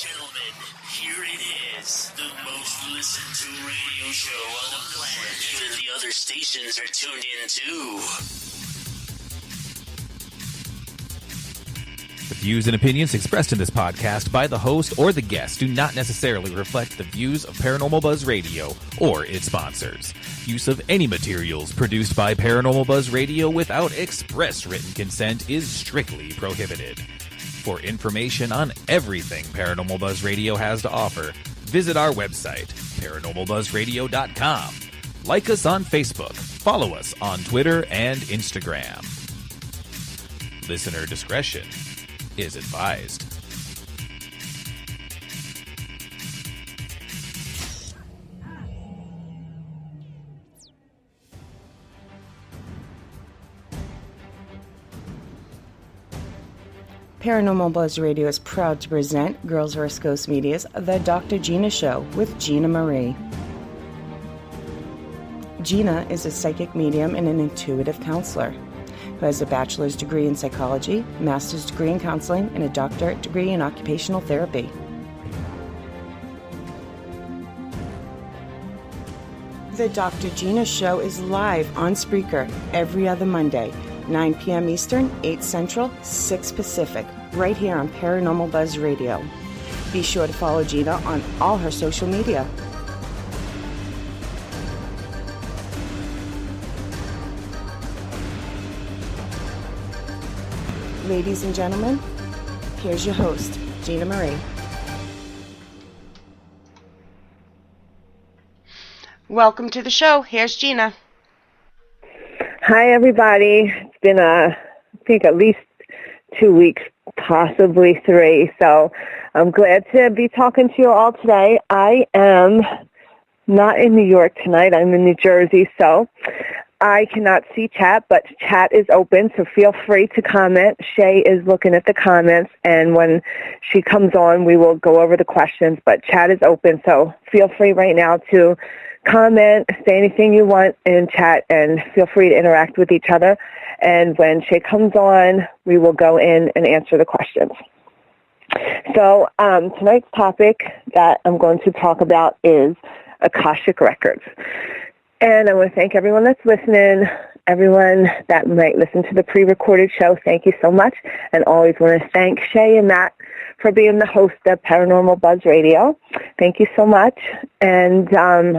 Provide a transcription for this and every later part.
gentlemen, here it is. The most listened to radio show on the planet. Even the other stations are tuned in too. The views and opinions expressed in this podcast by the host or the guest do not necessarily reflect the views of Paranormal Buzz Radio or its sponsors. Use of any materials produced by Paranormal Buzz Radio without express written consent is strictly prohibited. For information on everything Paranormal Buzz Radio has to offer, visit our website, paranormalbuzzradio.com. Like us on Facebook, follow us on Twitter and Instagram. Listener discretion is advised. Paranormal Buzz Radio is proud to present Girls vs. Ghosts Media's The Dr. Gina Show with Gina Marie. Gina is a psychic medium and an intuitive counselor who has a bachelor's degree in psychology, master's degree in counseling, and a doctorate degree in occupational therapy. The Dr. Gina Show is live on Spreaker every other Monday, 9 p.m. Eastern, 8 Central, 6 Pacific, right here on Paranormal Buzz Radio. Be sure to follow Gina on all her social media. Ladies and gentlemen, here's your host, Gina Marie. Welcome to the show. Here's Gina. Hi, everybody. It's been, I think, at least 2 weeks, possibly 3. So I'm glad to be talking to you all today. I am not in New York tonight. I'm in New Jersey, so I cannot see chat, but chat is open, so feel free to comment. Shay is looking at the comments, and when she comes on, we will go over the questions, but chat is open, so feel free right now to comment, say anything you want in chat, and feel free to interact with each other. And when Shay comes on, we will go in and answer the questions. So tonight's topic that I'm going to talk about is Akashic Records. And I want to thank everyone that's listening, everyone that might listen to the pre-recorded show. Thank you so much. And always want to thank Shay and Matt for being the host of Paranormal Buzz Radio. Thank you so much. And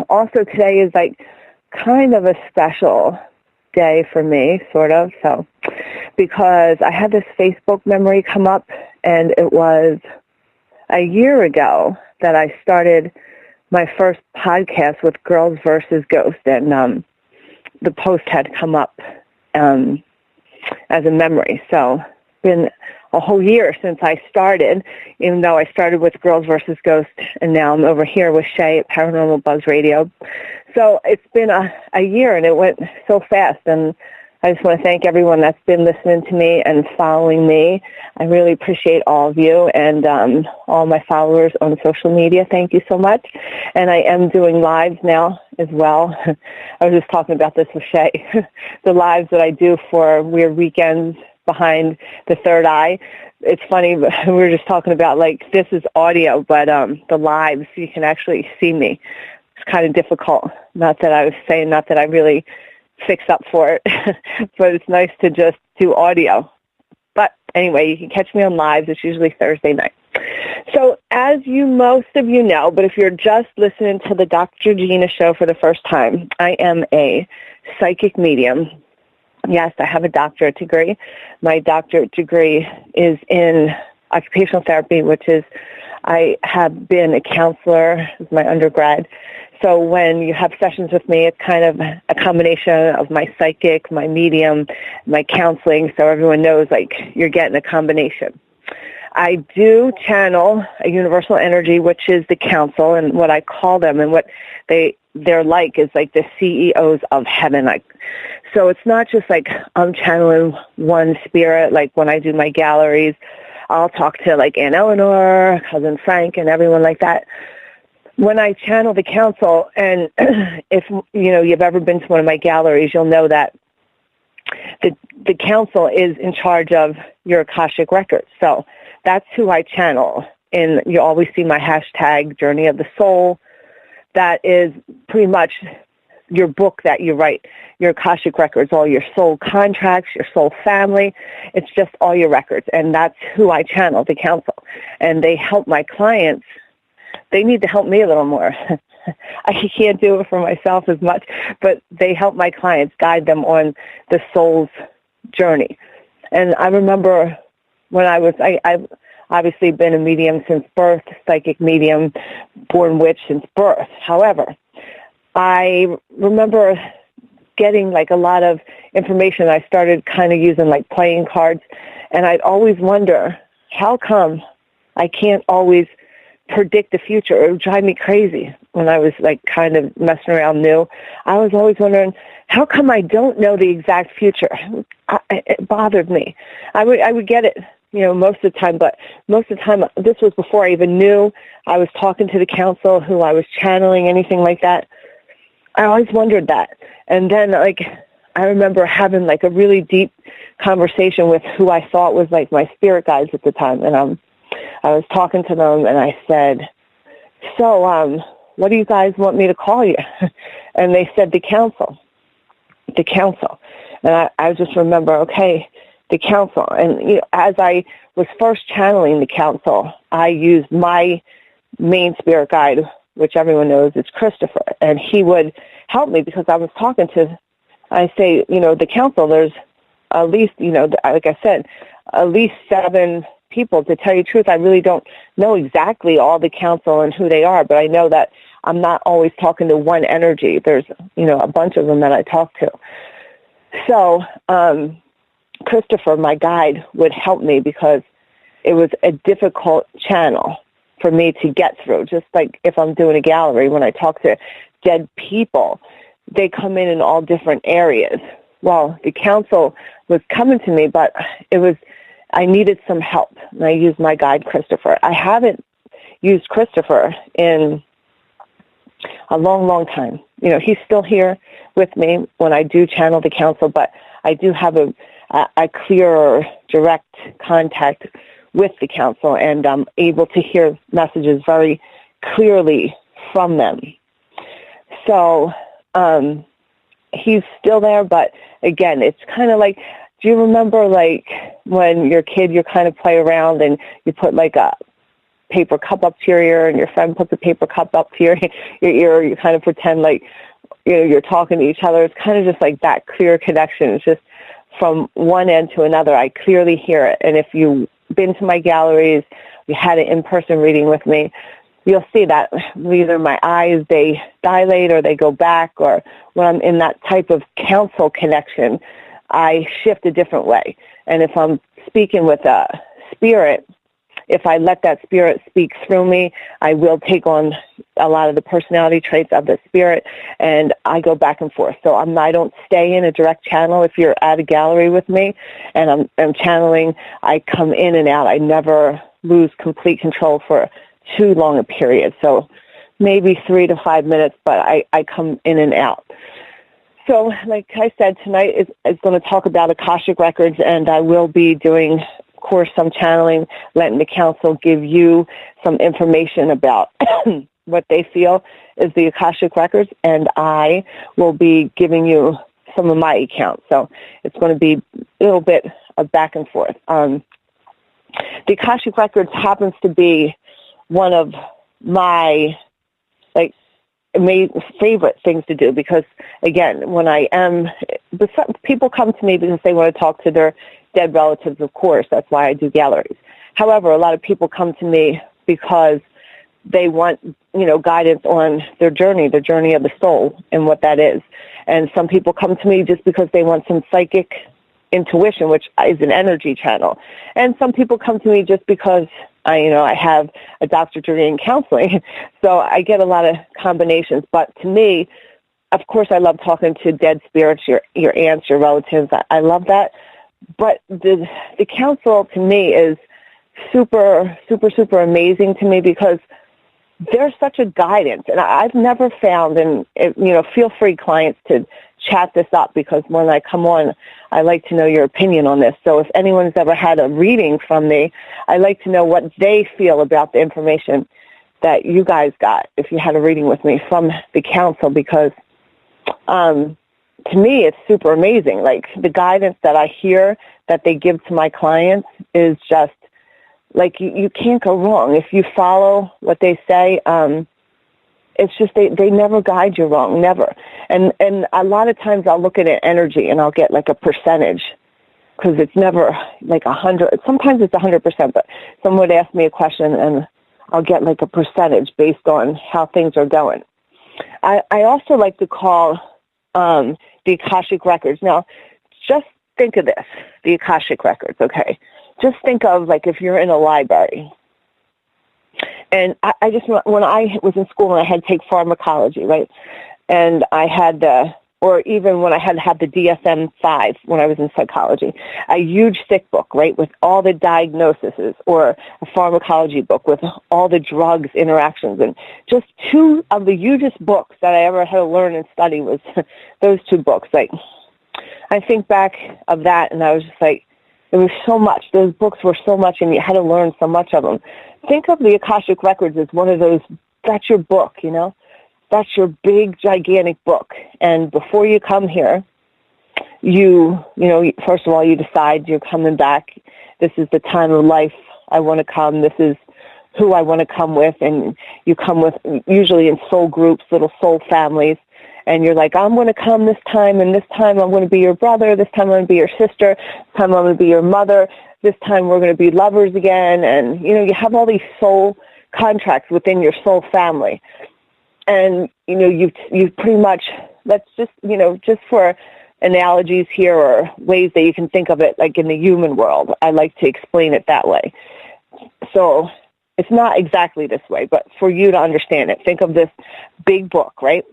also today is like kind of a special day for me, sort of. So, because I had this Facebook memory come up, and it was a year ago that I started my first podcast with Girls vs. Ghosts, and the post had come up as a memory. So it's been a whole year since I started, even though I started with Girls vs. Ghosts, and now I'm over here with Shay at Paranormal Buzz Radio. So it's been a year, and it went so fast, and I just want to thank everyone that's been listening to me and following me. I really appreciate all of you and all my followers on social media. Thank you so much. And I am doing lives now as well. I was just talking about this with Shay. The lives that I do for Weird Weekends behind the third eye. It's funny, but we were just talking about, like, this is audio, but the lives, you can actually see me. It's kind of difficult. Not that I really fix up for it, but it's nice to just do audio. But anyway, you can catch me on lives. It's usually Thursday night. So as most of you know, but if you're just listening to the Dr. Gina Show for the first time, I am a psychic medium. Yes, I have a doctorate degree. My doctorate degree is in occupational therapy, which is, I have been a counselor as my undergrad. So when you have sessions with me, it's kind of a combination of my psychic, my medium, my counseling, so everyone knows, like, you're getting a combination. I do channel a universal energy, which is the council, and what I call them and what they're like is like the CEOs of heaven. Like, so it's not just like I'm channeling one spirit. Like when I do my galleries, I'll talk to like Aunt Eleanor, Cousin Frank, and everyone like that. When I channel the council, and if you've ever been to one of my galleries, you'll know that the council is in charge of your Akashic Records. So that's who I channel. and you always see my hashtag, Journey of the Soul. That is pretty much your book that you write, your Akashic Records, all your soul contracts, your soul family. It's just all your records, and that's who I channel, the council. And they help my clients. They need to help me a little more. I can't do it for myself as much, but they help my clients, guide them on the soul's journey. And I remember when I've obviously been a medium since birth, psychic medium, born witch since birth. However, I remember getting like a lot of information. I started kind of using like playing cards, and I'd always wonder, how come I can't always predict the future? It would drive me crazy when I was like kind of messing around new. I was always wondering, how come I don't know the exact future? It bothered me. I would get it, most of the time, but most of the time, this was before I even knew I was talking to the council, who I was channeling, anything like that. I always wondered that. And then, I remember having, a really deep conversation with who I thought was, my spirit guides at the time. And I was talking to them, and I said, so, what do you guys want me to call you? And they said, the council. The council. And I just remember, okay, the council. And as I was first channeling the council, I used my main spirit guide, which everyone knows is Christopher, and he would help me because I was talking to, I say, the council, there's at least, like I said, at least 7 people. To tell you the truth, I really don't know exactly all the council and who they are, but I know that I'm not always talking to one energy. There's, a bunch of them that I talk to. So, Christopher, my guide, would help me because it was a difficult channel for me to get through. Just like if I'm doing a gallery, when I talk to dead people, they come in all different areas. Well, the council was coming to me, but I needed some help, and I used my guide, Christopher. I haven't used Christopher in a long, long time. He's still here with me when I do channel the council, but I do have a clearer, direct contact with the council, and I'm able to hear messages very clearly from them. So he's still there, but again, it's kind of like, do you remember when you're a kid, you kind of play around and you put a paper cup up to your ear, and your friend puts a paper cup up to your ear, you kind of pretend you're talking to each other. It's kind of just like that clear connection. It's just from one end to another, I clearly hear it. And if you've been to my galleries, you had an in-person reading with me, you'll see that either my eyes, they dilate or they go back, or when I'm in that type of council connection, I shift a different way. And if I'm speaking with a spirit, if I let that spirit speak through me, I will take on a lot of the personality traits of the spirit, and I go back and forth. So I don't stay in a direct channel. If you're at a gallery with me and I'm channeling, I come in and out. I never lose complete control for too long a period. So maybe 3 to 5 minutes, but I come in and out. So like I said, tonight is going to talk about Akashic Records, and I will be doing, of course, some channeling, letting the council give you some information about what they feel is the Akashic Records, and I will be giving you some of my accounts. So it's going to be a little bit of back and forth. The Akashic Records happens to be one of my favorite things to do because, again, when people come to me because they want to talk to their dead relatives, of course. That's why I do galleries. However, a lot of people come to me because they want, guidance on their journey of the soul and what that is. And some people come to me just because they want some psychic intuition, which is an energy channel. And some people come to me just because I have a doctorate degree in counseling. So I get a lot of combinations. But to me, of course, I love talking to dead spirits, your aunts, your relatives. I love that. But the council to me is super, super, super amazing to me because there's such a guidance. And I've never found, and feel free, clients, to chat this up, because when I come on, I like to know your opinion on this. So if anyone's ever had a reading from me, I like to know what they feel about the information that you guys got if you had a reading with me from the council, because to me, it's super amazing. Like, the guidance that I hear that they give to my clients is just, like, you can't go wrong. If you follow what they say, it's just they never guide you wrong, never. And a lot of times I'll look at an energy and I'll get like a percentage, because it's never like 100. Sometimes it's 100%, but someone would ask me a question and I'll get like a percentage based on how things are going. I also like to call the Akashic Records. Now, just think of this, the Akashic Records, okay? Just think of, like, if you're in a library. And I just, when I was in school and I had to take pharmacology, right? And I had or even when I had to have the DSM-5 when I was in psychology, a huge thick book, right, with all the diagnoses, or a pharmacology book with all the drugs interactions. And just two of the hugest books that I ever had to learn and study was those two books. Like, I think back of that, and I was just like, it was so much. Those books were so much, and you had to learn so much of them. Think of the Akashic Records as one of those, that's your book, you know? That's your big, gigantic book. And before you come here, you know, first of all, you decide you're coming back. This is the time of life I want to come. This is who I want to come with. And you come with, usually in soul groups, little soul families. And you're like, I'm going to come this time, and this time I'm going to be your brother. This time I'm going to be your sister. This time I'm going to be your mother. This time we're going to be lovers again. And, you know, you have all these soul contracts within your soul family. And, you know, you've pretty much, let's just, you know, just for analogies here or ways that you can think of it, like in the human world, I like to explain it that way. So it's not exactly this way, but for you to understand it, think of this big book, right?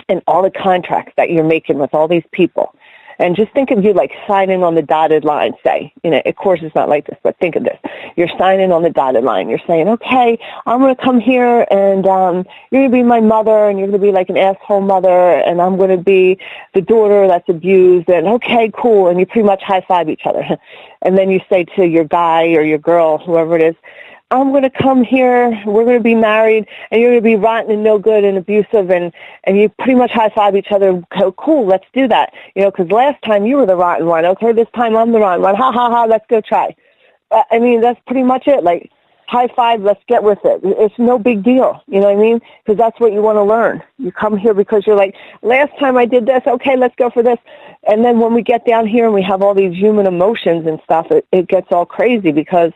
And all the contracts that you're making with all these people. And just think of you like signing on the dotted line, say. You know, of course it's not like this, but think of this. You're signing on the dotted line. You're saying, okay, I'm going to come here, and you're going to be my mother, and you're going to be like an asshole mother, and I'm going to be the daughter that's abused, and okay, cool. And you pretty much high-five each other. And then you say to your guy or your girl, whoever it is, I'm going to come here, we're going to be married, and you're going to be rotten and no good and abusive, and you pretty much high-five each other. Go, cool, let's do that. You know, because last time you were the rotten one. Okay, this time I'm the rotten one. Ha, ha, ha, let's go try. I mean, that's pretty much it. Like, high-five, let's get with it. It's no big deal, you know what I mean? Because that's what you want to learn. You come here because you're like, last time I did this, okay, let's go for this. And then when we get down here and we have all these human emotions and stuff, it gets all crazy, because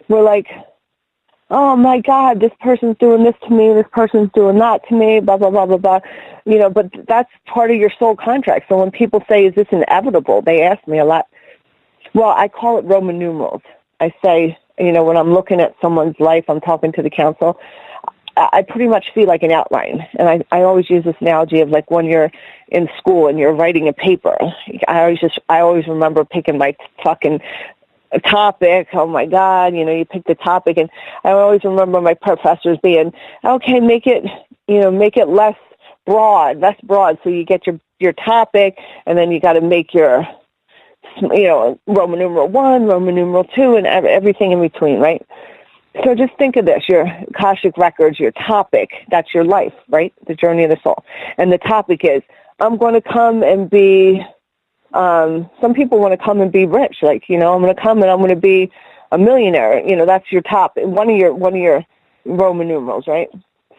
we're like, oh my God, this person's doing this to me, this person's doing that to me, blah, blah, blah, blah, blah. You know, but that's part of your soul contract. So when people say, is this inevitable? They ask me a lot. Well, I call it Roman numerals. I say, you know, when I'm looking at someone's life, I'm talking to the council, I pretty much see like an outline. And I always use this analogy of like when you're in school and you're writing a paper. I always remember picking my fucking a topic. Oh my God, you know, you pick the topic, and I always remember my professors being, okay, make it less broad. So you get your topic, and then you got to make your, you know, Roman numeral 1, Roman numeral 2, and everything in between, right? So just think of this, your Akashic Records, your topic, that's your life, right? The journey of the soul. And the topic is, I'm going to come and be, some people want to come and be rich, like, you know, I'm going to come and I'm going to be a millionaire. You know, that's your top, one of your Roman numerals, right?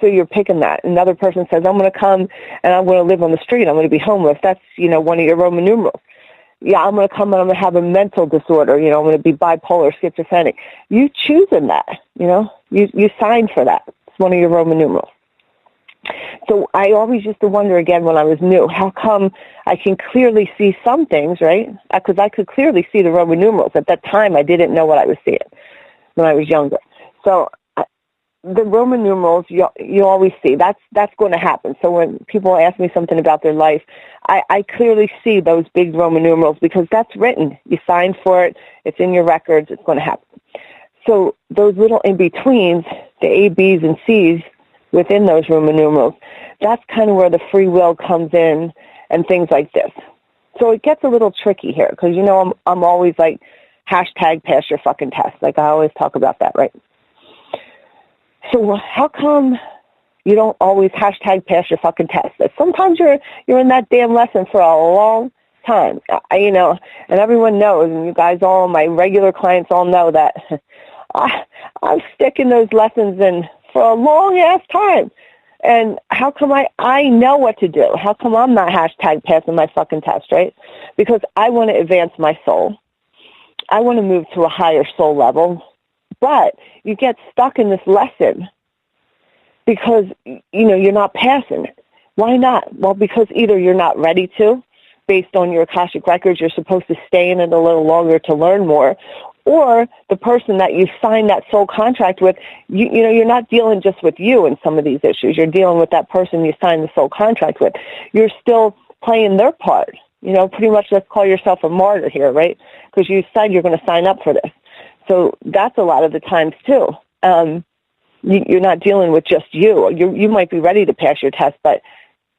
So you're picking that. Another person says, I'm going to come and I'm going to live on the street. I'm going to be homeless. That's, you know, one of your Roman numerals. Yeah, I'm going to come and I'm going to have a mental disorder. You know, I'm going to be bipolar, schizophrenic. You choosing that, you know, you signed for that. It's one of your Roman numerals. So I always used to wonder again when I was new, how come I can clearly see some things, right? Because I could clearly see the Roman numerals. At that time, I didn't know what I was seeing when I was younger. So the Roman numerals, you always see. That's going to happen. So when people ask me something about their life, I clearly see those big Roman numerals because that's written. You signed for it. It's in your records. It's going to happen. So those little in-betweens, the A, Bs, and Cs, within those Roman numerals, that's kind of where the free will comes in and things like this. So it gets a little tricky here because, I'm always like, hashtag pass your fucking test. Like I always talk about that, right? So how come you don't always hashtag pass your fucking test? Sometimes you're in that damn lesson for a long time, and everyone knows, and you guys all, my regular clients all know that I'm sticking those lessons in for a long ass time. And how come I know what to do? How come I'm not hashtag passing my fucking test, right? Because I want to advance my soul. I want to move to a higher soul level. But you get stuck in this lesson because, you're not passing it. Why not? Well, because either you're not ready to, based on your Akashic Records, you're supposed to stay in it a little longer to learn more, or the person that you signed that soul contract with, you're not dealing just with you in some of these issues. You're dealing with that person you signed the soul contract with. You're still playing their part. Pretty much let's call yourself a martyr here, right? Because you said you're going to sign up for this. So that's a lot of the times too. You're not dealing with just you. You might be ready to pass your test, but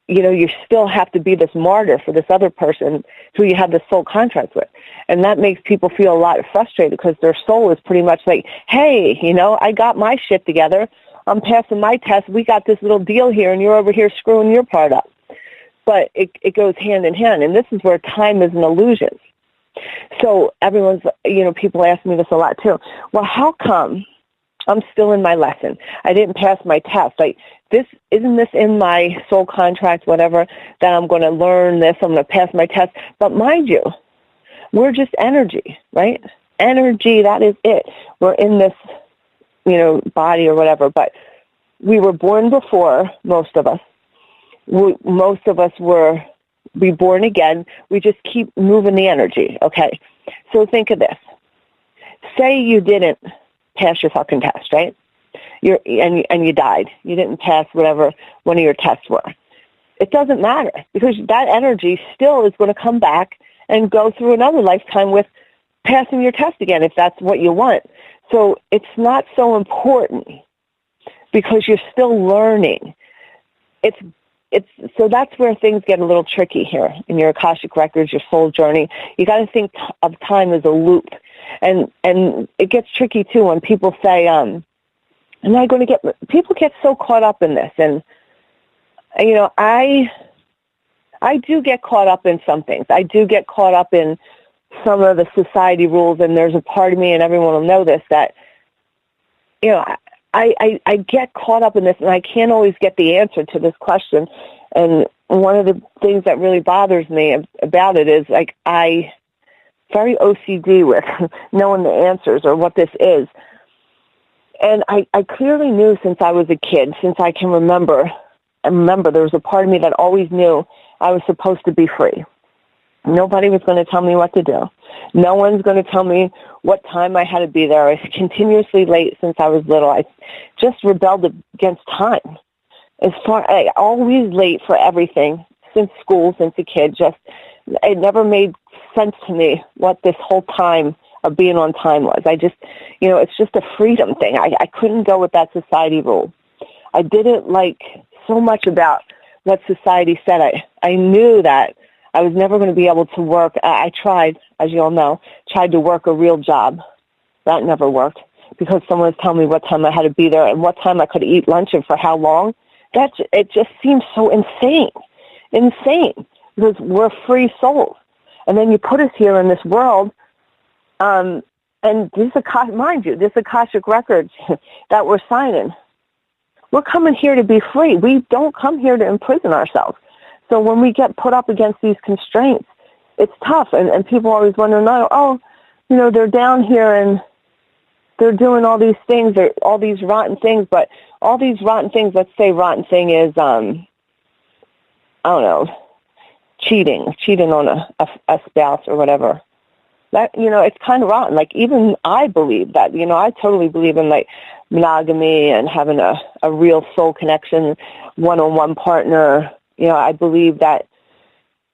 you still have to be this martyr for this other person who you have this soul contract with. And that makes people feel a lot frustrated because their soul is pretty much like, hey, I got my shit together. I'm passing my test. We got this little deal here, and you're over here screwing your part up. But it goes hand in hand, and this is where time is an illusion. So everyone's, people ask me this a lot too. Well, how come I'm still in my lesson? I didn't pass my test. Like, isn't this in my soul contract, whatever, that I'm going to learn this, I'm going to pass my test? But mind you, we're just energy, right? Energy, that is it. We're in this, body or whatever, but we were born before, most of us. Most of us were reborn again. We just keep moving the energy, okay? So think of this. Say you didn't pass your fucking test, right? And you died. You didn't pass whatever one of your tests were. It doesn't matter because that energy still is going to come back and go through another lifetime with passing your test again if that's what you want. So it's not so important because you're still learning. So that's where things get a little tricky here in your Akashic Records, your soul journey. You got to think of time as a loop. And it gets tricky too when people say, people get so caught up in this. And, I do get caught up in some things. I do get caught up in some of the society rules, and there's a part of me, and everyone will know this, that, I get caught up in this, and I can't always get the answer to this question. And one of the things that really bothers me about it is, like, very OCD with knowing the answers or what this is. And I clearly knew since I was a kid, since I can remember. I remember there was a part of me that always knew I was supposed to be free. Nobody was going to tell me what to do. No one's going to tell me what time I had to be there. I was continuously late since I was little. I just rebelled against time. I always late for everything since school, since a kid. It never made sense to me what this whole time of being on time was. I just, it's just a freedom thing. I couldn't go with that society rule. I didn't like so much about what society said. I knew that I was never going to be able to work. I tried, as you all know, to work a real job. That never worked because someone was telling me what time I had to be there and what time I could eat lunch and for how long. It just seems so insane because we're free souls. And then you put us here in this world, and this Akashic Records that we're signing, we're coming here to be free. We don't come here to imprison ourselves. So when we get put up against these constraints, it's tough. And people always wonder, they're down here and they're doing all these things, all these rotten things, but all these rotten things, let's say rotten thing is, cheating on a spouse or whatever. That, it's kind of rotten. Like, even I believe that, I totally believe in, like, monogamy and having a real soul connection, one-on-one partner. I believe that,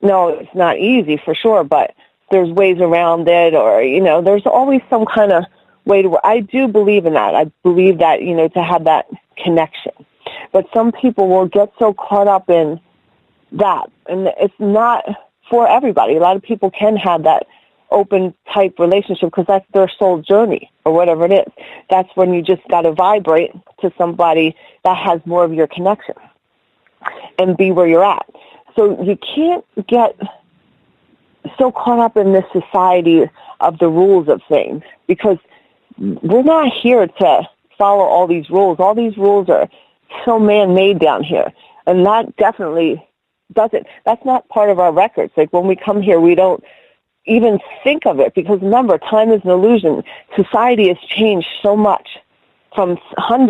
no, it's not easy for sure, but there's ways around it, or, there's always some kind of way to, I do believe in that. I believe that, to have that connection. But some people will get so caught up in that. And it's not for everybody. A lot of people can have that open type relationship because that's their soul journey or whatever it is. That's when you just got to vibrate to somebody that has more of your connection and be where you're at. So you can't get so caught up in this society of the rules of things, because we're not here to follow all these rules. All these rules are so man-made down here. And that definitely that's not part of our records. Like when we come here, we don't even think of it, because remember, time is an illusion. Society has changed so much from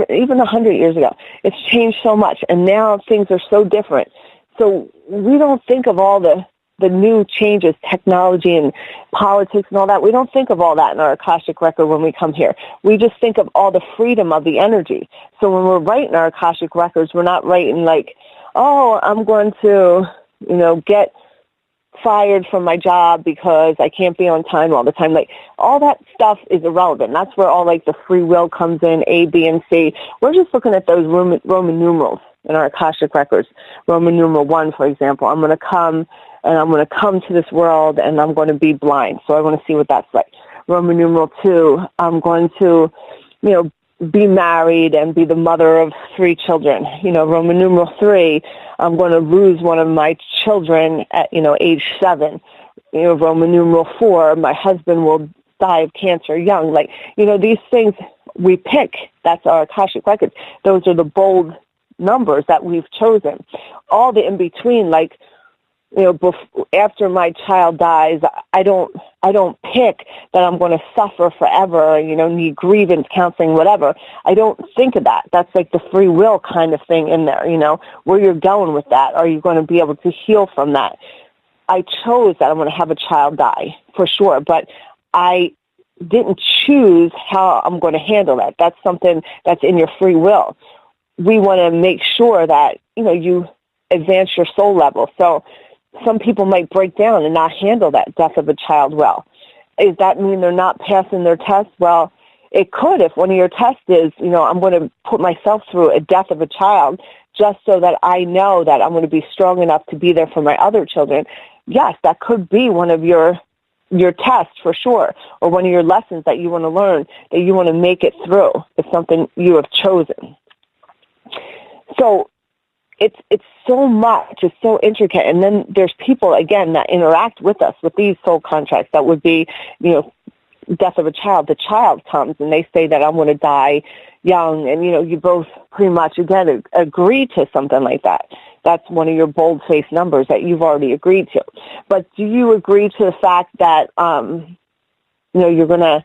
even 100 years ago. It's changed so much, and now things are so different. So we don't think of all the new changes, technology and politics and all that. We don't think of all that in our Akashic record when we come here. We just think of all the freedom of the energy. So when we're writing our Akashic records, we're not writing like, oh, I'm going to, get fired from my job because I can't be on time all the time. Like, all that stuff is irrelevant. That's where all like the free will comes in, A, B, and C. We're just looking at those Roman numerals in our Akashic records. Roman numeral 1, for example, I'm going to come to this world and I'm going to be blind. So I want to see what that's like. Roman numeral 2, I'm going to, be married and be the mother of 3 children. Roman numeral 3, I'm going to lose one of my children at, age 7. Roman numeral 4, my husband will die of cancer young. Like, these things we pick. That's our Akashic records. Those are the bold numbers that we've chosen. All the in between, like, after my child dies, I don't pick that I'm going to suffer forever, need grievance counseling, whatever. I don't think of that. That's like the free will kind of thing in there, where you're going with that. Are you going to be able to heal from that? I chose that I'm going to have a child die, for sure, but I didn't choose how I'm going to handle that. That's something that's in your free will. We want to make sure that, you advance your soul level. So some people might break down and not handle that death of a child well. Does that mean they're not passing their test? Well, it could if one of your tests is, I'm going to put myself through a death of a child just so that I know that I'm going to be strong enough to be there for my other children. Yes, that could be one of your tests for sure, or one of your lessons that you want to learn, that you want to make it through. It's something you have chosen. So it's so much, it's so intricate. And then there's people, again, that interact with us with these soul contracts. That would be, death of a child. The child comes and they say that I'm going to die young. And, you both pretty much, again, agree to something like that. That's one of your bold-faced numbers that you've already agreed to. But do you agree to the fact that, you're going to,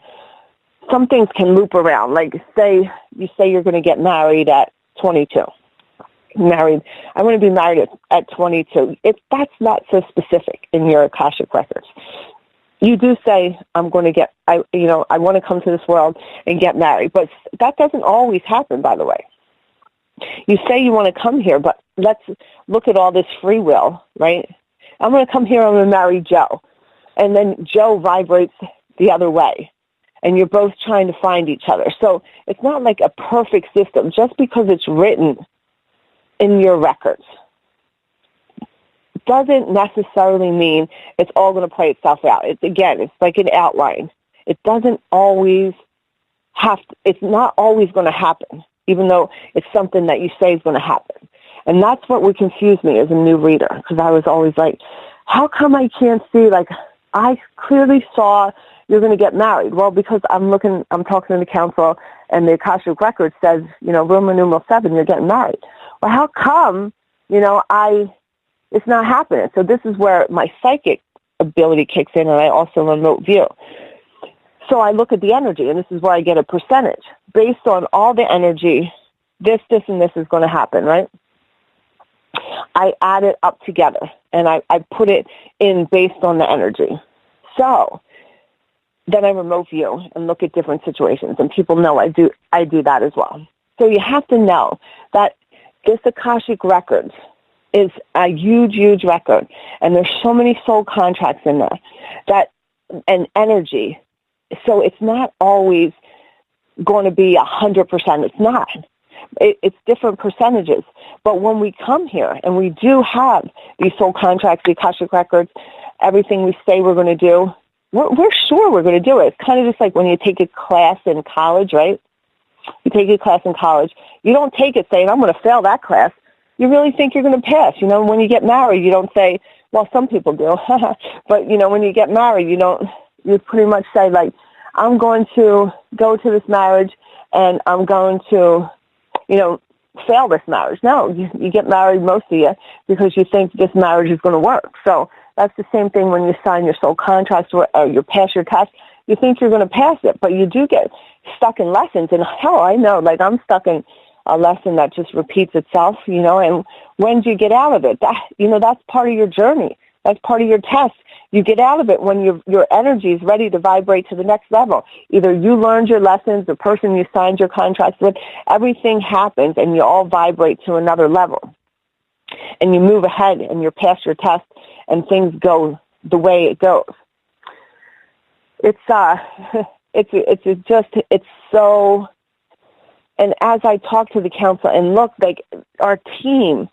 some things can loop around. Like, say you're going to get married at 22. I want to be married at 22. That's not so specific in your Akashic records. You do say, I want to come to this world and get married, but that doesn't always happen, by the way. You say you want to come here, but let's look at all this free will, right? I'm going to come here, I'm going to marry Joe. And then Joe vibrates the other way, and you're both trying to find each other. So it's not like a perfect system. Just because it's written in your records doesn't necessarily mean it's all going to play itself out. It's like an outline. It doesn't always it's not always going to happen, even though it's something that you say is going to happen. And that's what would confuse me as a new reader, because I was always like, how come I can't see, like, I clearly saw you're going to get married? Well, because I'm talking to the council, and the Akashic record says, Roman numeral 7, you're getting married. Well, how come, it's not happening? So this is where my psychic ability kicks in, and I also remote view. So I look at the energy, and this is where I get a percentage. Based on all the energy, this, and this is going to happen, right? I add it up together, and I put it in based on the energy. So then I remote view and look at different situations, and people know I do that as well. So you have to know that this Akashic Records is a huge, huge record, and there's so many soul contracts in there and energy. So it's not always going to be 100%. It's not. It's different percentages. But when we come here and we do have these soul contracts, the Akashic Records, everything we say we're going to do, we're sure we're going to do it. It's kind of just like when you take a class in college, right? You take a class in college. You don't take it saying, I'm going to fail that class. You really think you're going to pass. You know, when you get married, you don't say, well, some people do. But, you know, when you get married, you pretty much say, like, I'm going to go to this marriage and I'm going to, you know, fail this marriage. No, you get married, most of you, because you think this marriage is going to work. So that's the same thing when you sign your soul contracts or you pass your test. You think you're going to pass it, but you do get stuck in lessons. And hell, I know, like, I'm stuck in a lesson that just repeats itself, you know, and when do you get out of it? That, you know, that's part of your journey. That's part of your test. You get out of it when your energy is ready to vibrate to the next level. Either you learned your lessons, the person you signed your contracts with, everything happens and you all vibrate to another level. And you move ahead and you're past your test and things go the way it goes. It's so, and as I talk to the council and look, like, our team,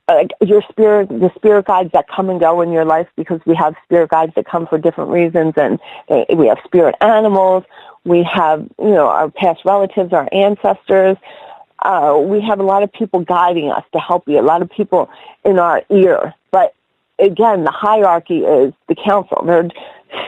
the spirit guides that come and go in your life, because we have spirit guides that come for different reasons, and we have spirit animals, we have, you know, our past relatives, our ancestors, we have a lot of people guiding us to help you, a lot of people in our ear. But again, the hierarchy is the council. They're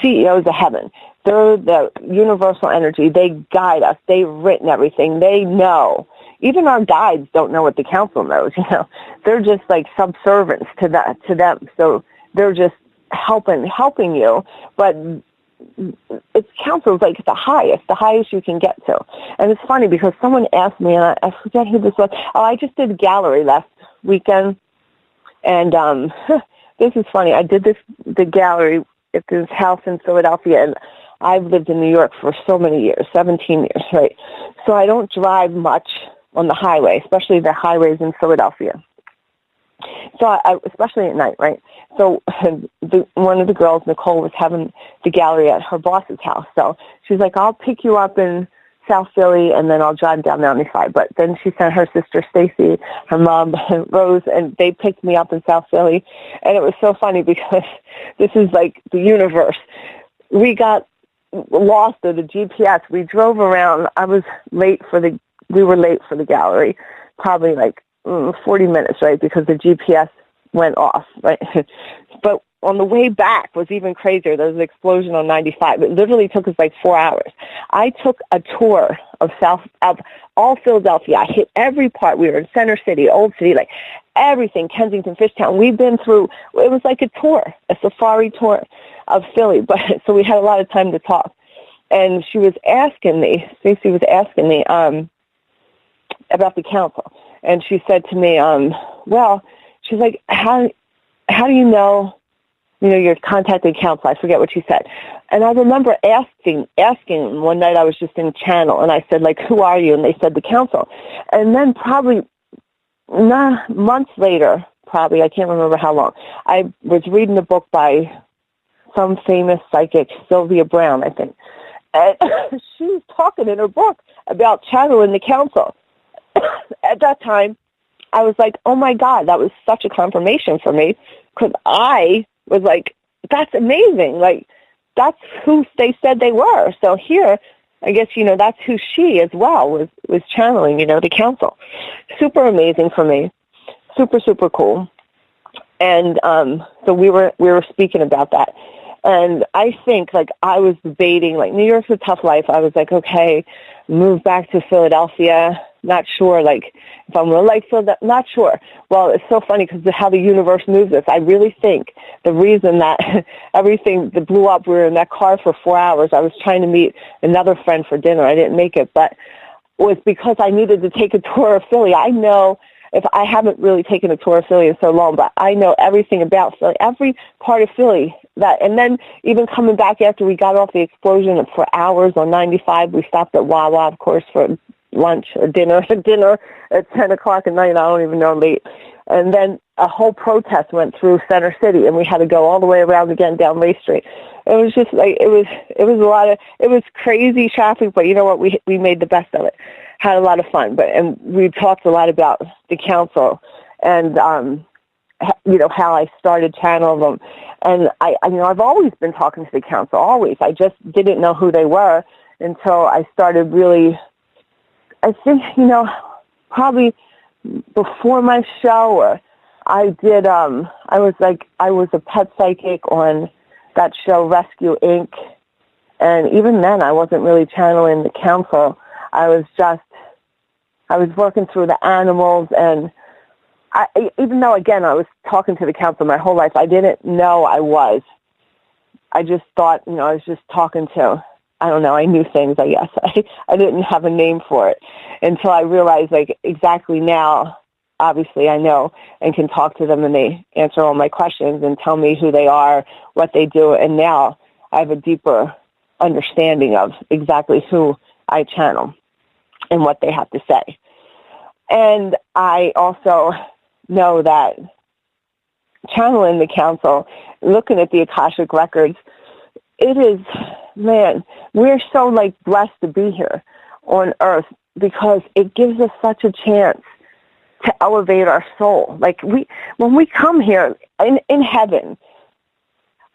CEOs of heaven. They're the universal energy. They guide us. They've written everything. They know. Even our guides don't know what the council knows, you know. They're just like subservients to them. So they're just helping you. But it's council's like the highest you can get to. And it's funny because someone asked me, and I forget who this was. Oh, I just did a gallery last weekend. And this is funny. I did the gallery at this house in Philadelphia, and I've lived in New York for so many years, 17 years, right? So I don't drive much on the highway, especially the highways in Philadelphia. So especially at night, right? So one of the girls, Nicole, was having the gallery at her boss's house. So she's like, I'll pick you up in South Philly, and then I'll drive down 95. But then she sent her sister Stacy, her mom Rose, and they picked me up in South Philly. And it was so funny because this is like the universe. We got lost of the GPS. We drove around. We were late for the gallery, probably like 40 minutes, right? Because the GPS went off, right? But on the way back was even crazier. There was an explosion on 95. It literally took us like 4 hours. I took a tour of all Philadelphia. I hit every part. We were in Center City, Old City, like everything, Kensington, Fishtown. We've been through, it was like a tour, a safari tour of Philly. But so we had a lot of time to talk. And Stacy was asking me about the council. And she said to me, well, she's like, how do you know you're contacting council? I forget what she said. And I remember asking one night, I was just in channel, and I said, like, who are you? And they said, the council. And then probably months later, I can't remember how long, I was reading a book by some famous psychic, Sylvia Brown, I think. And she was talking in her book about channeling the council. At that time, I was like, oh my God, that was such a confirmation for me, because I was like, that's amazing. Like, that's who they said they were. So here, I guess, that's who she as well was channeling, the council. Super amazing for me. Super, super cool. And so we were speaking about that. And I think, like, I was debating, like, New York's a tough life. I was like, okay, move back to Philadelphia. Not sure, like, if I'm going to like Philadelphia. Not sure. Well, it's so funny because how the universe moves us. I really think the reason that everything that blew up, we were in that car for 4 hours. I was trying to meet another friend for dinner. I didn't make it, but it was because I needed to take a tour of Philly. I know, if I haven't really taken a tour of Philly in so long, but I know everything about Philly, every part of Philly. And then even coming back after we got off the explosion for hours on 95, we stopped at Wawa, of course, for lunch or dinner at 10 o'clock at night. I don't even know, late. And then a whole protest went through Center City, and we had to go all the way around again down Ray Street. It was just like, it was crazy traffic, but you know what? We made the best of it. Had a lot of fun, and we talked a lot about the council and, how I started channeling them. And I've always been talking to the council, always. I just didn't know who they were until I started really, I think, probably before my show, or I did, I was a pet psychic on that show, Rescue Inc. And even then, I wasn't really channeling the council. I was working through the animals, and even though, again, I was talking to the council my whole life, I didn't know I was. I just thought, I was just talking to, I don't know, I knew things, I guess. I didn't have a name for it until I realized, exactly now, obviously I know and can talk to them, and they answer all my questions and tell me who they are, what they do, and now I have a deeper understanding of exactly who I channel and what they have to say. And I also know that channeling the council, looking at the Akashic Records, it is, man, we're so blessed to be here on earth because it gives us such a chance to elevate our soul. When we come here in heaven,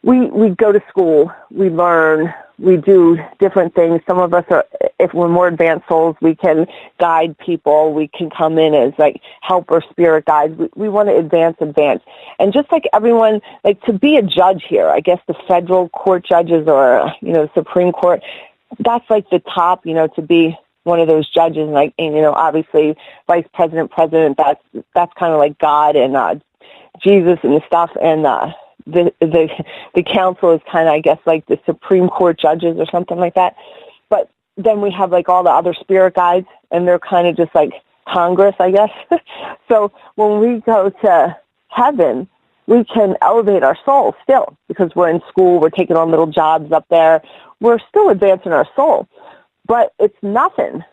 we go to school, we learn, we do different things. Some of us are, if we're more advanced souls, we can guide people. We can come in as helper spirit guides. We want to advance. And just like everyone, to be a judge here, I guess the federal court judges or, Supreme Court, that's the top, to be one of those judges. And obviously vice president, that's kind of like God and Jesus and the stuff. And, the council is kind of, I guess, the Supreme Court judges or something like that. But then we have all the other spirit guides, and they're kind of just Congress, I guess. So when we go to heaven, we can elevate our soul still because we're in school, we're taking on little jobs up there. We're still advancing our soul, but it's nothing.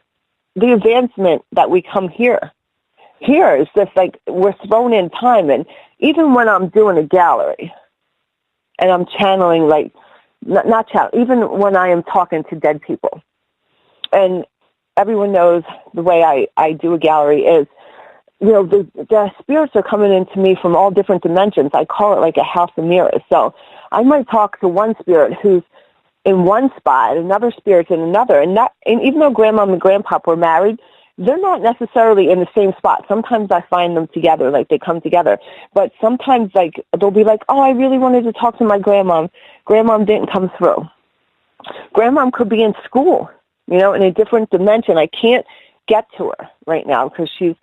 The advancement that we come here is just we're thrown in time. And even when I'm doing a gallery and I'm channeling, even when I am talking to dead people, and everyone knows the way I do a gallery is, the spirits are coming into me from all different dimensions. I call it a house of mirrors. So I might talk to one spirit who's in one spot, another spirit's in another. And even though Grandma and Grandpa were married, they're not necessarily in the same spot. Sometimes I find them together, they come together. But sometimes, they'll be oh, I really wanted to talk to my grandma. Grandma didn't come through. Grandma could be in school, in a different dimension. I can't get to her right now because she's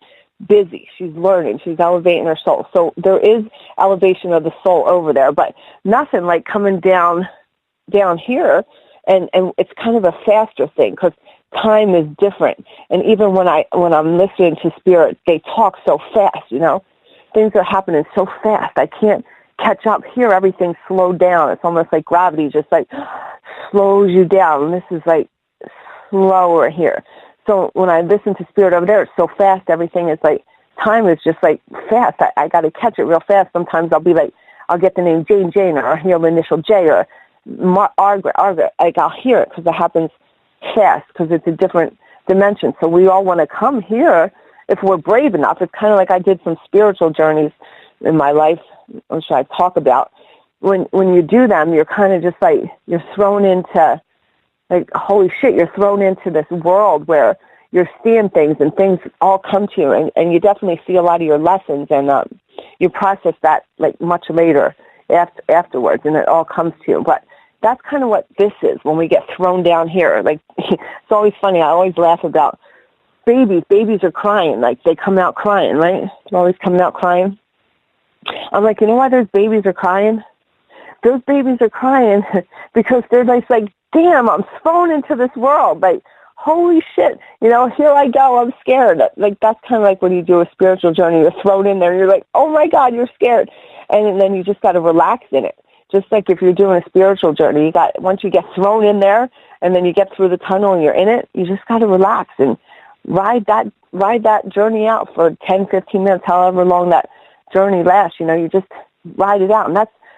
busy. She's learning. She's elevating her soul. So there is elevation of the soul over there, but nothing coming down here. And it's kind of a faster thing because time is different. And even when I'm listening to spirit, they talk so fast, Things are happening so fast. I can't catch up. Here, everything's slowed down. It's almost like gravity just slows you down. This is slower here. So when I listen to spirit over there, it's so fast. Everything is time is just fast. I got to catch it real fast. Sometimes I'll be I'll get the name Jane, or I'll hear the initial J, or Arga. I'll hear it because it happens fast because it's a different dimension. So we all want to come here if we're brave enough. It's kind of I did some spiritual journeys in my life, which I talk about. When you do them, you're kind of just you're thrown into holy shit, you're thrown into this world where you're seeing things and things all come to you, and you definitely see a lot of your lessons, and you process that much later afterwards, and it all comes to you. But that's kind of what this is when we get thrown down here. It's always funny. I always laugh about babies. Babies are crying. They come out crying, right? They're always coming out crying. I'm you know why those babies are crying? Those babies are crying because they're damn, I'm thrown into this world. Holy shit. Here I go. I'm scared. That's kind of when you do a spiritual journey. You're thrown in there and you're oh my God, you're scared. And then you just got to relax in it. Just if you're doing a spiritual journey, once you get thrown in there and then you get through the tunnel and you're in it, you just got to relax and ride that journey out for 10, 15 minutes, however long that journey lasts. You just ride it out. And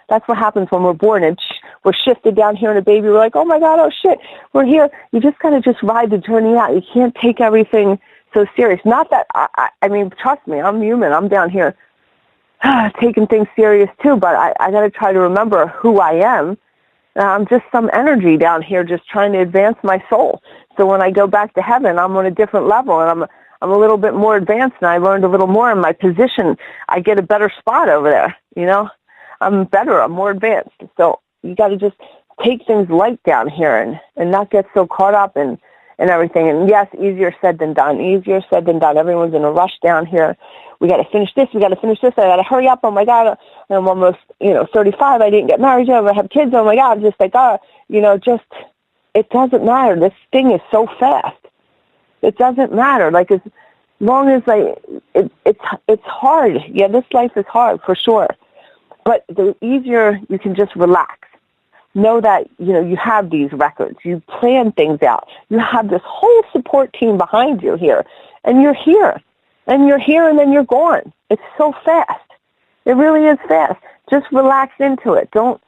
that's what happens when we're born. And we're shifted down here in a baby. We're like, oh, my God, oh, shit, we're here. You just got to just ride the journey out. You can't take everything so serious. Not that, I mean, trust me, I'm human. I'm down here taking things serious too, but I got to try to remember who I am. I'm just some energy down here just trying to advance my soul. So when I go back to heaven, I'm on a different level, and I'm a little bit more advanced, and I learned a little more in my position. I get a better spot over there, I'm better, I'm more advanced. So you got to just take things light down here and not get so caught up in everything. And yes, easier said than done. Everyone's in a rush down here. We got to finish this. I got to hurry up. Oh, my God. I'm almost, 35. I didn't get married yet. I have kids. Oh, my God. Just like, it doesn't matter. This thing is so fast. It doesn't matter. Like, as long as, it's hard. Yeah, this life is hard for sure. But the easier you can just relax. Know that, you have these records. You plan things out. You have this whole support team behind you here. And you're here. And you're here and then you're gone. It's so fast. It really is fast. Just relax into it. Don't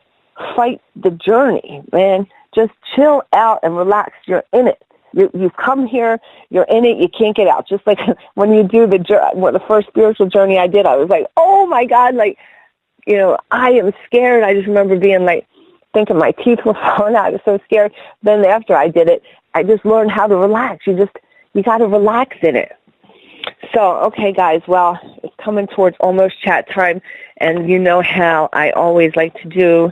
fight the journey, man. Just chill out and relax. You're in it. You've come here. You're in it. You can't get out. Just like when you do the first spiritual journey I did, I was like, oh, my God, I am scared. I just remember being thinking my teeth were falling out. I was so scared. Then after I did it, I just learned how to relax. You got to relax in it. So, okay, guys, well, it's coming towards almost chat time, and you know how I always like to do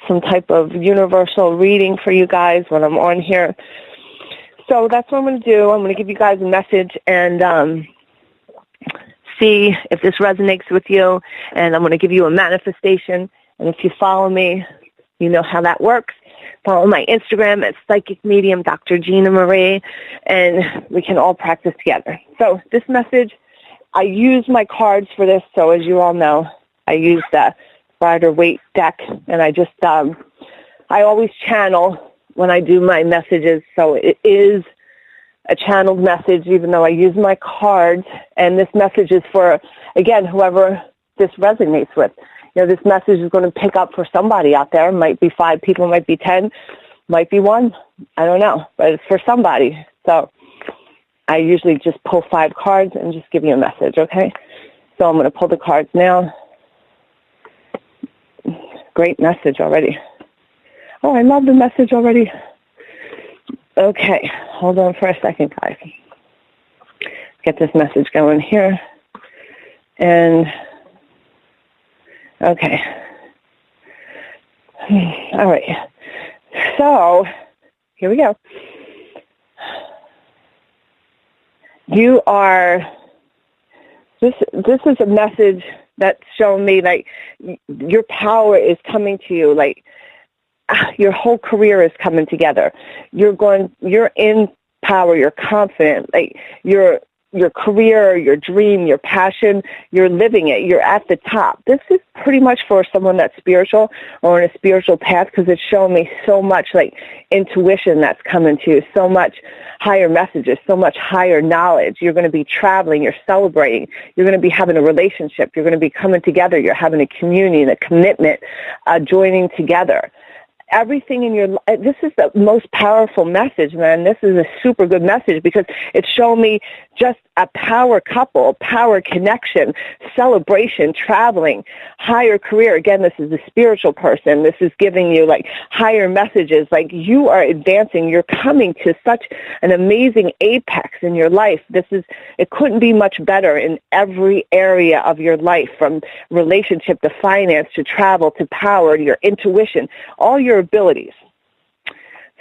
some type of universal reading for you guys when I'm on here. So that's what I'm going to do. I'm going to give you guys a message and see if this resonates with you, and I'm going to give you a manifestation, and if you follow me, you know how that works. Follow my Instagram at Psychic Medium Dr. Gina Marie, and we can all practice together. So this message, I use my cards for this. So as you all know, I use the Rider-Waite deck, and I just, I always channel when I do my messages. So it is a channeled message, even though I use my cards. And this message is for, again, whoever this resonates with. This message is going to pick up for somebody out there. It might be 5 people, might be 10, might be 1. I don't know, but it's for somebody. So I usually just pull 5 cards and just give you a message, okay? So I'm going to pull the cards now. Great message already. Oh, I love the message already. Okay, hold on for a second, guys. Get this message going here. And okay. All right. So, here we go. You are, this is a message that's showing me, your power is coming to you, your whole career is coming together. You're in power, you're confident, your career, your dream, your passion, you're living it. You're at the top. This is pretty much for someone that's spiritual or on a spiritual path, because it's showing me so much intuition that's coming to you, so much higher messages, so much higher knowledge. You're going to be traveling. You're celebrating. You're going to be having a relationship. You're going to be coming together. You're having a communion, a commitment, joining together. Everything in your life, this is the most powerful message, man. This is a super good message because it's showing me just a power couple, power connection, celebration, traveling, higher career. Again, this is a spiritual person. This is giving you higher messages. You are advancing. You're coming to such an amazing apex in your life. It couldn't be much better in every area of your life, from relationship to finance to travel to power, your intuition, all your abilities.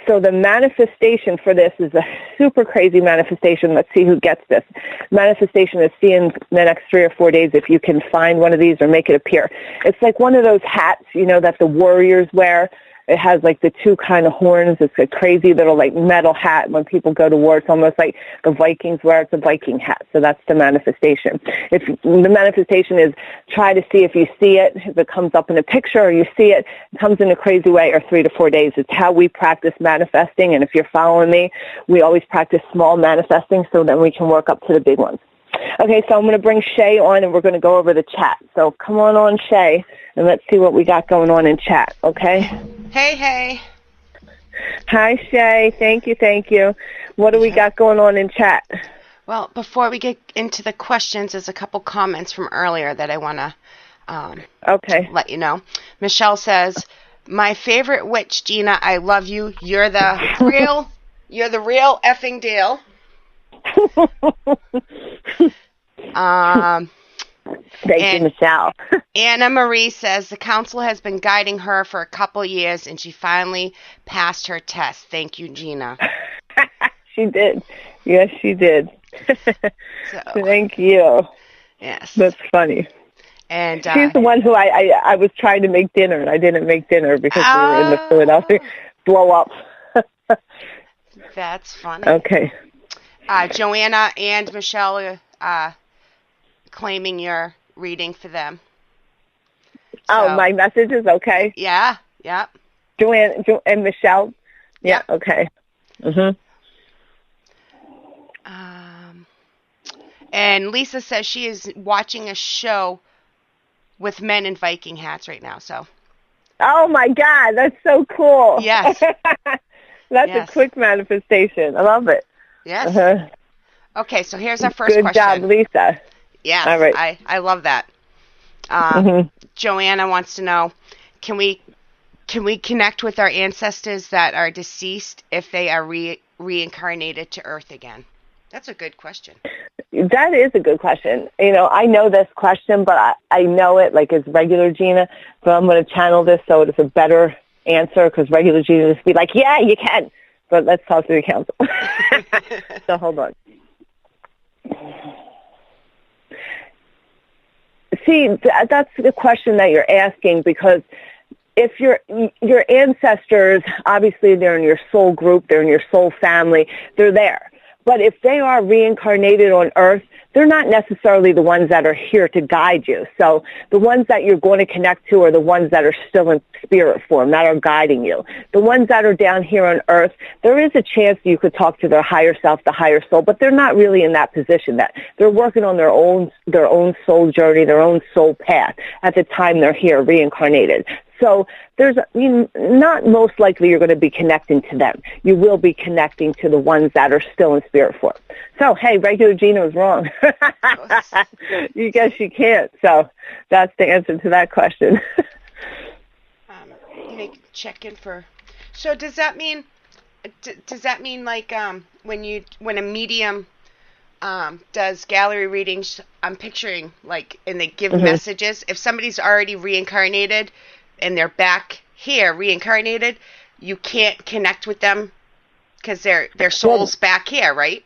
So the manifestation for this is a super crazy manifestation. Let's see who gets this. Manifestation is seeing the next 3 or 4 days if you can find one of these or make it appear. It's like one of those hats, that the warriors wear. It has the 2 kind of horns. It's a crazy little metal hat when people go to war. It's almost like the Vikings wear. It's a Viking hat. So that's the manifestation. If the manifestation is, try to see if you see it. If it comes up in a picture or you see it, it comes in a crazy way, or 3 to 4 days. It's how we practice manifesting. And if you're following me, we always practice small manifesting so then we can work up to the big ones. Okay, so I'm going to bring Shay on, and we're going to go over the chat. So come on, Shay, and let's see what we got going on in chat, okay? Hey. Hi, Shay. Thank you. What do we got going on in chat? Well, before we get into the questions, there's a couple comments from earlier that I want to let you know. Michelle says, "My favorite witch, Gina. I love you. You're the real effing deal." Thank you, Michelle. Anna Marie says the council has been guiding her for a couple years, and she finally passed her test. Thank you, Gina. She did. Yes, she did. So, thank you. Yes. That's funny. And she's the one who I was trying to make dinner, and I didn't make dinner because we were in the Philadelphia blow up. That's funny. Okay. Joanna and Michelle claiming your reading for them. So, my message is okay? Yeah. Joanne and Michelle? Yeah, yep. Okay. Mm-hmm. And Lisa says she is watching a show with men in Viking hats right now. So. Oh my God, that's so cool! Yes. That's a quick manifestation. I love it. Yes. Uh-huh. Okay, so here's our first question. Good job, Lisa. Yes. All right. I love that. Joanna wants to know, can we connect with our ancestors that are deceased if they are reincarnated to Earth again? That's a good question. That is a good question. I know this question, but I know it like as regular Gina, but I'm going to channel this so it's a better answer because regular Gina just be like, yeah, you can. But let's talk to the council. So hold on. See, that's the question that you're asking because if your ancestors, obviously they're in your soul group, they're in your soul family, they're there. But if they are reincarnated on Earth, they're not necessarily the ones that are here to guide you. So the ones that you're going to connect to are the ones that are still in spirit form, that are guiding you. The ones that are down here on Earth, there is a chance you could talk to their higher self, the higher soul, but they're not really in that position. That they're working on their own soul journey, their own soul path at the time they're here reincarnated. So not most likely you're going to be connecting to them. You will be connecting to the ones that are still in spirit form. So, hey, regular Gina was wrong. You guess you can't. So that's the answer to that question. Check in for. So does that mean like when a medium does gallery readings, I'm picturing like, and they give messages. If somebody's already reincarnated and they're back here reincarnated, you can't connect with them because their soul's back here, right?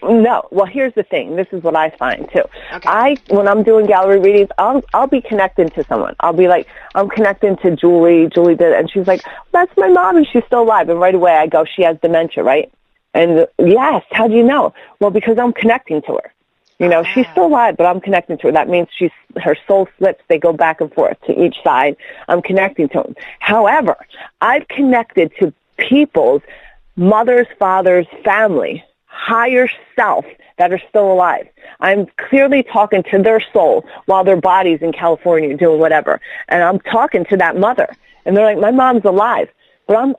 No. Well, here's the thing. This is what I find too. Okay. When I'm doing gallery readings, I'll be connecting to someone. I'll be like, I'm connecting to Julie. Julie did, and she's like, that's my mom, and she's still alive. And right away I go, she has dementia, right? And yes, how do you know? Well, because I'm connecting to her. She's still alive, but I'm connecting to her. That means her soul slips. They go back and forth to each side. I'm connecting to them. However, I've connected to people's mothers, fathers, family, higher self that are still alive. I'm clearly talking to their soul while their body's in California doing whatever. And I'm talking to that mother. And they're like, my mom's alive. But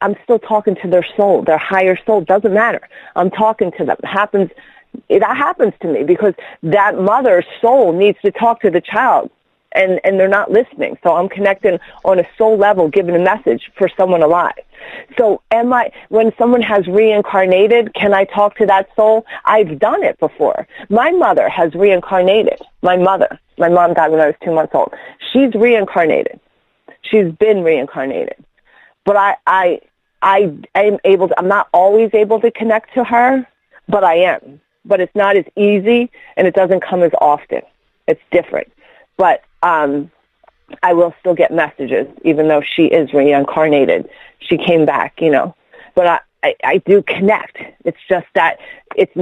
I'm still talking to their soul, their higher soul. Doesn't matter. I'm talking to them. That happens to me because that mother's soul needs to talk to the child, and they're not listening. So I'm connecting on a soul level, giving a message for someone alive. So when someone has reincarnated, can I talk to that soul? I've done it before. My mother has reincarnated. My mom died when I was 2 months old. She's reincarnated. She's been reincarnated. But I'm not always able to connect to her, but I am. But it's not as easy, and it doesn't come as often. It's different. But I will still get messages, even though she is reincarnated. She came back, But I do connect. It's just that it's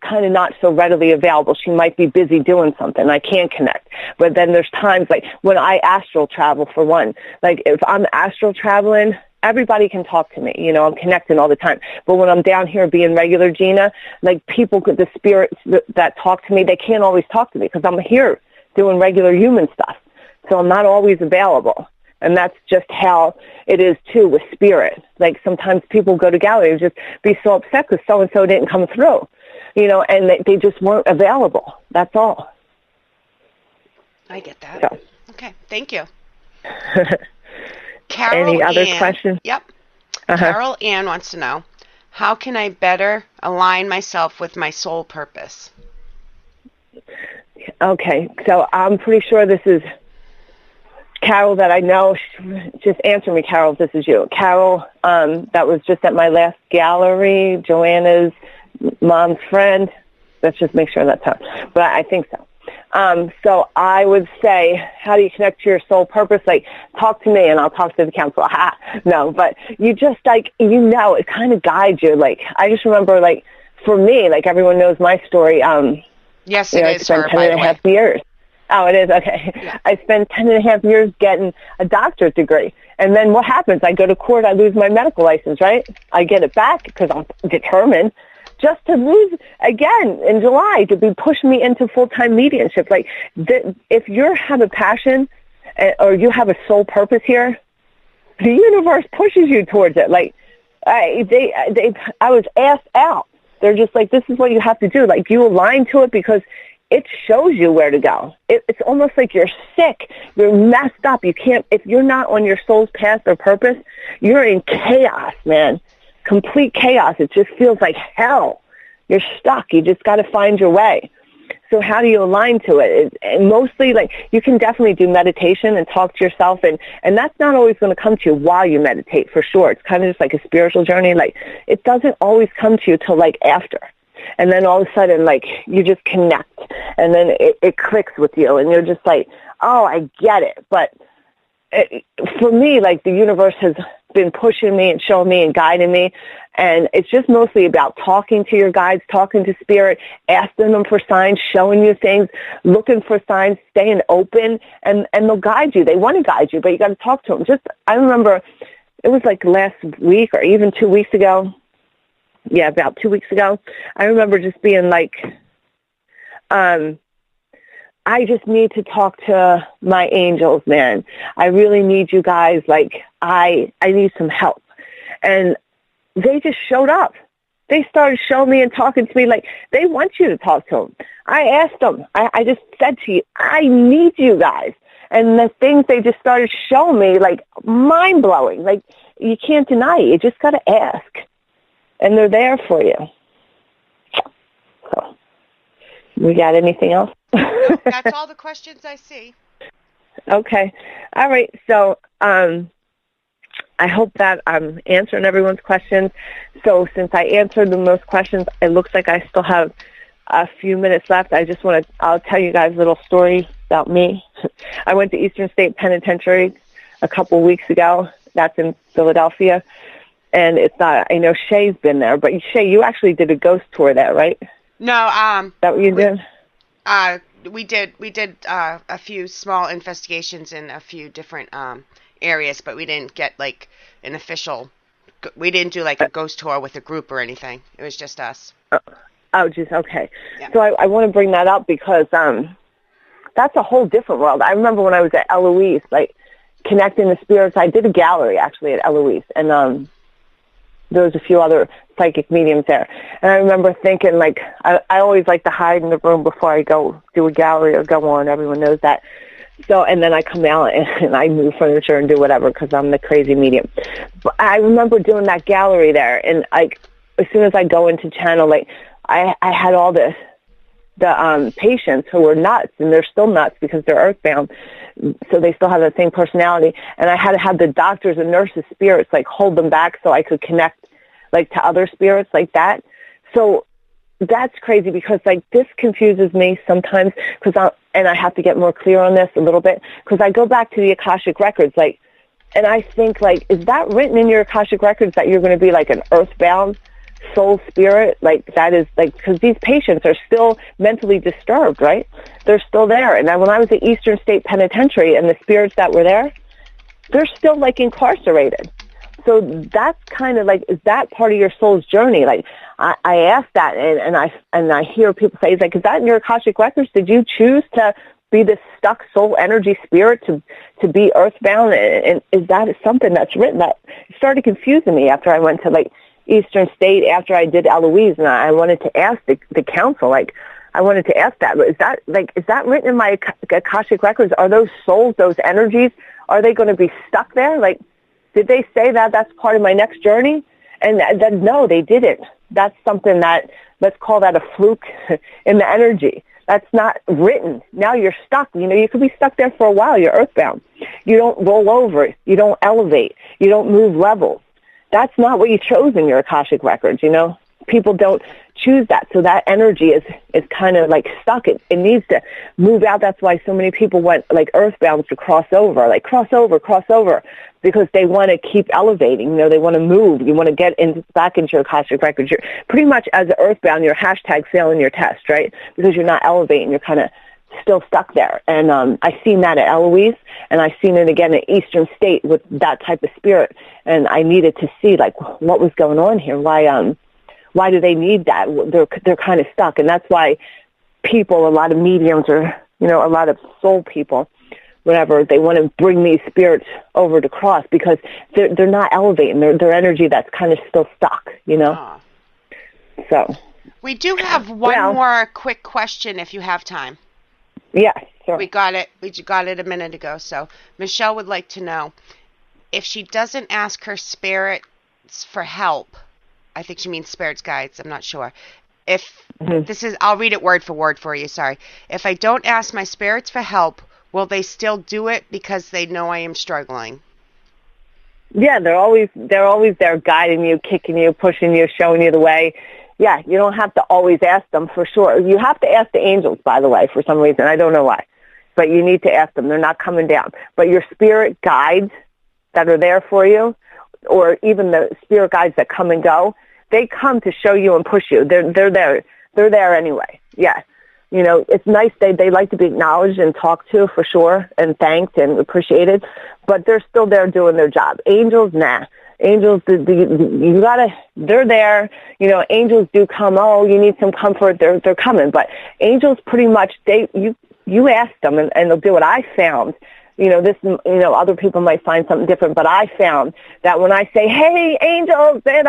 kind of not so readily available. She might be busy doing something. I can't connect. But then there's times like when I astral travel, for one. Like if I'm astral traveling everybody can talk to me. You know, I'm connecting all the time. But when I'm down here being regular Gina, like people, the spirits that talk to me, they can't always talk to me because I'm here doing regular human stuff. So I'm not always available. And that's just how it is, too, with spirit. Like, sometimes people go to gallery and just be so upset because so-and-so didn't come through, you know, and they just weren't available. That's all. I get that. So. Okay, thank you. Carol Any other Ann, questions? Yep. Carol Ann wants to know, how can I better align myself with my soul purpose? Okay, so I'm pretty sure this is Carol that I know. Just answer me, Carol, if this is you. Carol, that was just at my last gallery, Joanna's mom's friend. Let's just make sure that's her. But I think so. So I would say, how do you connect to your soul purpose? Like, talk to me and I'll talk to the council. No, but you just, like, you know, it kind of guides you. Like, I just remember, like, for me, like, everyone knows my story. Yes, it is her, by the way. I spent 10 and a half years. Oh, it is? Okay. Yeah. I spent 10 and a half years getting a doctorate degree. And then what happens? I go to court, I lose my medical license, right? I get it back because I'm determined, just to lose again in July, to be pushing me into full-time mediumship. Like, if you have a passion or you have a soul purpose here, the universe pushes you towards it. Like, I was asked out. They're just like, this is what you have to do. Like, you align to it because it shows you where to go. It's almost like you're sick. You're messed up. You can't, if you're not on your soul's path or purpose, you're in chaos, man. Complete chaos. It just feels like hell. You're stuck. You just got to find your way. So how do you align to it? And mostly, like, you can definitely do meditation and talk to yourself, and that's not always going to come to you while you meditate, for sure. It's kind of just like a spiritual journey. Like, it doesn't always come to you till, like, after. And then all of a sudden, like, you just connect, and then it clicks with you, and you're just like, oh, I get it. But for me, like, the universe has been pushing me and showing me and guiding me, and it's just mostly about talking to your guides, talking to spirit, asking them for signs, showing you things, looking for signs, staying open, and they'll guide you. They want to guide you, but you got to talk to them. I remember it was like last week or even 2 weeks ago. Yeah, about 2 weeks ago. I remember just being like, I just need to talk to my angels, man. I really need you guys. Like, I need some help. And they just showed up. They started showing me and talking to me like they want you to talk to them. I asked them. I just said to you, I need you guys. And the things they just started showing me, like, mind-blowing. Like, you can't deny it. You just got to ask. And they're there for you. So, we got anything else? Nope, that's all the questions I see. Okay. All right. So I hope that I'm answering everyone's questions. So since I answered the most questions, it looks like I still have a few minutes left. I'll tell you guys a little story about me. I went to Eastern State Penitentiary a couple weeks ago. That's in Philadelphia. And it's not, I know Shay's been there, but Shay, you actually did a ghost tour there, right? No, is that what you did? We did a few small investigations in a few different areas, but we didn't get like an official. We didn't do like a ghost tour with a group or anything. It was just us. Just okay. Yeah. So I want to bring that up because that's a whole different world. I remember when I was at Eloise, like connecting the spirits. I did a gallery actually at Eloise, and there was a few other psychic mediums there. And I remember thinking, like, I always like to hide in the room before I go do a gallery or go on. Everyone knows that. So, and then I come out and I move furniture and do whatever because I'm the crazy medium. But I remember doing that gallery there, and like as soon as I go into channel, like I had all the patients who were nuts, and they're still nuts because they're earthbound, so they still have the same personality. And I had to have the doctors and nurses' spirits like hold them back so I could connect like to other spirits like that. So that's crazy because like this confuses me sometimes because I have to get more clear on this a little bit because I go back to the Akashic Records, like, and I think like, is that written in your Akashic Records that you're going to be like an earthbound soul spirit? Like that is like, because these patients are still mentally disturbed, right? They're still there. And when I was at Eastern State Penitentiary and the spirits that were there, they're still like incarcerated. So that's kind of like, is that part of your soul's journey? Like, I ask that, and I hear people say, it's like, is that in your Akashic Records? Did you choose to be this stuck soul energy spirit to be earthbound? And is that something that's written? That started confusing me after I went to like Eastern State, after I did Eloise, and I wanted to ask the council, like, I wanted to ask that, is that written in my Akashic Records? Are those souls, those energies, are they going to be stuck there? Like, did they say that that's part of my next journey? And then no, they didn't. That's something that, let's call that a fluke in the energy. That's not written. Now you're stuck. You know, you could be stuck there for a while. You're earthbound. You don't roll over. You don't elevate. You don't move levels. That's not what you chose in your Akashic Records, you know. People don't choose that. So that energy is kind of like stuck. It needs to move out. That's why so many people went like earthbound to cross over, because they want to keep elevating. You know, they want to move. You want to get back into your Akashic Records. You're pretty much, as an earthbound, you're hashtag failing your test, right? Because you're not elevating. You're kind of still stuck there. And I seen that at Eloise, and I seen it again at Eastern State with that type of spirit. And I needed to see like what was going on here. Why do they need that? They're kind of stuck, and that's why people, a lot of mediums, or you know, a lot of soul people, whatever, they want to bring these spirits over to cross because they're not elevating their energy. That's kind of still stuck, you know. Oh. So we do have one more quick question, if you have time. Yeah, sure. We got it a minute ago. So Michelle would like to know if she doesn't ask her spirits for help. I think she means spirits guides. I'm not sure. If this is, I'll read it word for word for you. Sorry. If I don't ask my spirits for help, will they still do it because they know I am struggling? Yeah, they're always there guiding you, kicking you, pushing you, showing you the way. Yeah, you don't have to always ask them for sure. You have to ask the angels, by the way, for some reason. I don't know why. But you need to ask them. They're not coming down. But your spirit guides that are there for you, or even the spirit guides that come and go, they come to show you and push you. They're there. They're there anyway. Yeah. You know, it's nice. They like to be acknowledged and talked to for sure, and thanked and appreciated, but they're still there doing their job. Angels, nah. Angels, they're there. You know, angels do come. Oh, you need some comfort. They're coming. But angels pretty much, you ask them and they'll do it. I found, other people might find something different, but I found that when I say, hey, angels, they're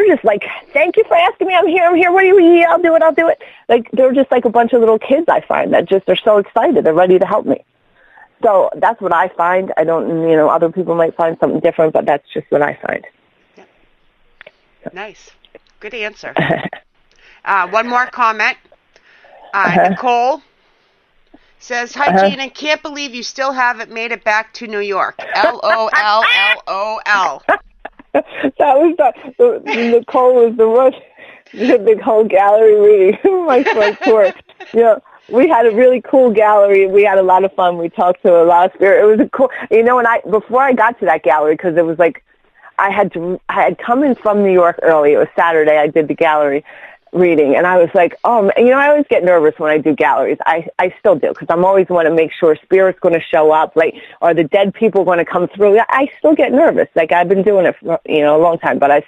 just like, thank you for asking me. I'm here. What do you need? I'll do it. Like, they're just like a bunch of little kids, I find, that just are so excited. They're ready to help me. So that's what I find. I don't, other people might find something different, but that's just what I find. Yeah. Nice. Good answer. One more comment. Nicole says, hi, Gina. Can't believe you still haven't made it back to New York. LOL. That was Nicole was the whole gallery reading. My first tour. We had a really cool gallery. We had a lot of fun. We talked to a lot of spirit. It was a cool, before I got to that gallery, because it was like, I had come in from New York early. It was Saturday. I did the gallery reading, and I was like, I always get nervous when I do galleries. I still do, because I'm always want to make sure spirit's going to show up, like, are the dead people going to come through? I still get nervous. Like, I've been doing it for, a long time, but I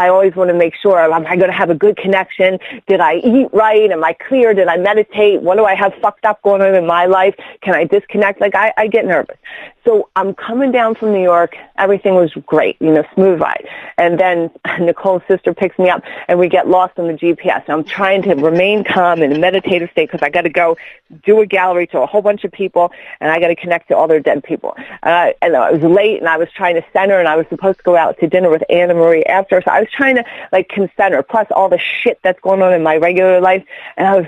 always want to make sure, am I going to have a good connection? Did I eat right? Am I clear? Did I meditate? What do I have fucked up going on in my life? Can I disconnect? Like, I get nervous. So I'm coming down from New York. Everything was great, smooth ride. And then Nicole's sister picks me up, and we get lost on the GPS. I'm trying to remain calm in a meditative state, because I got to go do a gallery to a whole bunch of people, and I got to connect to all their dead people. And I was late, and I was trying to center, and I was supposed to go out to dinner with Anna Marie after. So I was trying to, concenter, plus all the shit that's going on in my regular life. And I was,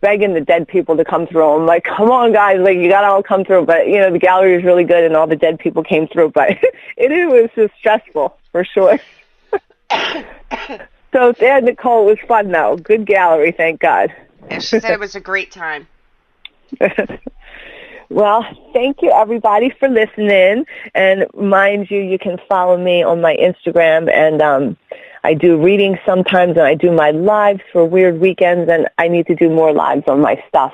begging the dead people to come through. I'm like, come on, guys, you got to all come through. But, the gallery was really good, and all the dead people came through. But it was just stressful, for sure. So, yeah, Nicole, it was fun, though. Good gallery, thank God. Yeah, she said it was a great time. Well, thank you, everybody, for listening. And mind you can follow me on my Instagram, and I do readings sometimes, and I do my lives for weird weekends, and I need to do more lives on my stuff.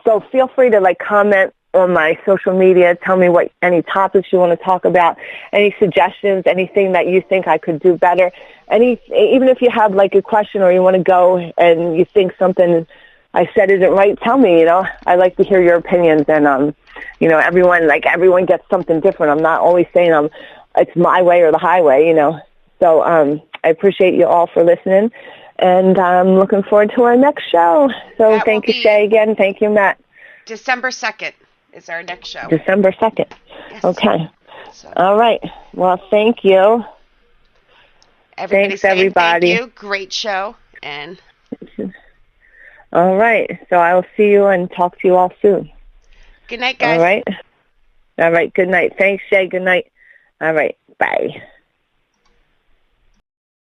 So feel free to, comment on my social media. Tell me any topics you want to talk about, any suggestions, anything that you think I could do better. Even if you have like a question or you want to go and you think something I said isn't right, tell me. I like to hear your opinions, and everyone gets something different. I'm not always saying it's my way or the highway. So I appreciate you all for listening, and I'm looking forward to our next show. So thank you, Shay, again. Thank you, Matt. December 2nd is our next show. December 2nd. Yes. Okay. So. All right. Well, thank you. Thanks, everybody. Thank you. Great show. And all right. So I will see you and talk to you all soon. Good night, guys. All right. All right. Good night. Thanks, Shay. Good night. All right. Bye.